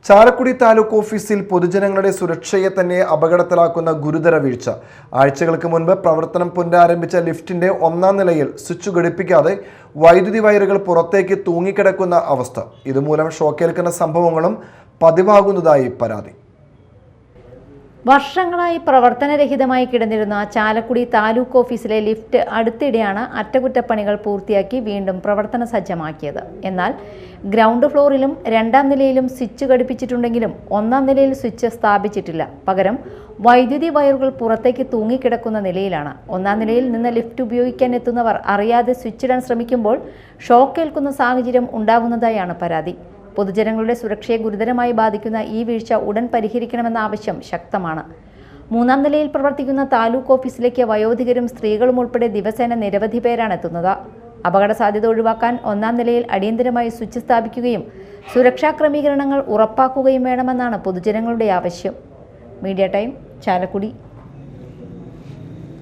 ചാലക്കുടി താലൂക്ക് ഓഫീസിൽ പൊതുജനങ്ങളുടെ സുരക്ഷയെ തന്നെ അപകടത്തിലാക്കുന്ന ഗുരുതര വീഴ്ച. ആഴ്ചകൾക്ക് മുൻപ് പ്രവർത്തനം പുനരാരംഭിച്ച ലിഫ്റ്റിന്റെ 1-ാം നിലയിൽ സ്വിച്ച് ഘടിപ്പിക്കാതെ വൈദ്യുതി വയറുകൾ പുറത്തേക്ക് തൂങ്ങിക്കിടക്കുന്ന അവസ്ഥ. ഇതുമൂലം ഷോക്കേൽക്കുന്ന സംഭവങ്ങളും പതിവാകുന്നതായി പരാതി. വർഷങ്ങളായി പ്രവർത്തനരഹിതമായി കിടന്നിരുന്ന ചാലക്കുടി താലൂക്ക് ഓഫീസിലെ ലിഫ്റ്റ് അടുത്തിടെയാണ് അറ്റകുറ്റപ്പണികൾ പൂർത്തിയാക്കി വീണ്ടും പ്രവർത്തന സജ്ജമാക്കിയത്. എന്നാൽ ഗ്രൗണ്ട് ഫ്ലോറിലും 2-ാം നിലയിലും സ്വിച്ച് ഘടിപ്പിച്ചിട്ടുണ്ടെങ്കിലും 1-ാം നിലയിൽ സ്വിച്ച് സ്ഥാപിച്ചിട്ടില്ല. പകരം വൈദ്യുതി വയറുകൾ പുറത്തേക്ക് തൂങ്ങിക്കിടക്കുന്ന നിലയിലാണ്. 1-ാം നിലയിൽ നിന്ന് ലിഫ്റ്റ് ഉപയോഗിക്കാൻ എത്തുന്നവർ അറിയാതെ സ്വിച്ചിടാൻ ശ്രമിക്കുമ്പോൾ ഷോക്കേൽക്കുന്ന സാഹചര്യം ഉണ്ടാകുന്നതായാണ് പരാതി. പൊതുജനങ്ങളുടെ സുരക്ഷയെ ഗുരുതരമായി ബാധിക്കുന്ന ഈ വീഴ്ച ഉടൻ പരിഹരിക്കണമെന്ന ആവശ്യം ശക്തമാണ്. 3-ാം നിലയിൽ പ്രവർത്തിക്കുന്ന താലൂക്ക് ഓഫീസിലേക്ക് വയോധികരും സ്ത്രീകളും ഉൾപ്പെടെ ദിവസേന നിരവധി പേരാണ് എത്തുന്നത്. അപകട സാധ്യത ഒഴിവാക്കാൻ 1-ാം നിലയിൽ അടിയന്തരമായി സ്വിച്ച് സ്ഥാപിക്കുകയും സുരക്ഷാ ക്രമീകരണങ്ങൾ ഉറപ്പാക്കുകയും വേണമെന്നാണ് പൊതുജനങ്ങളുടെ ആവശ്യം. Media time, Chalakudy.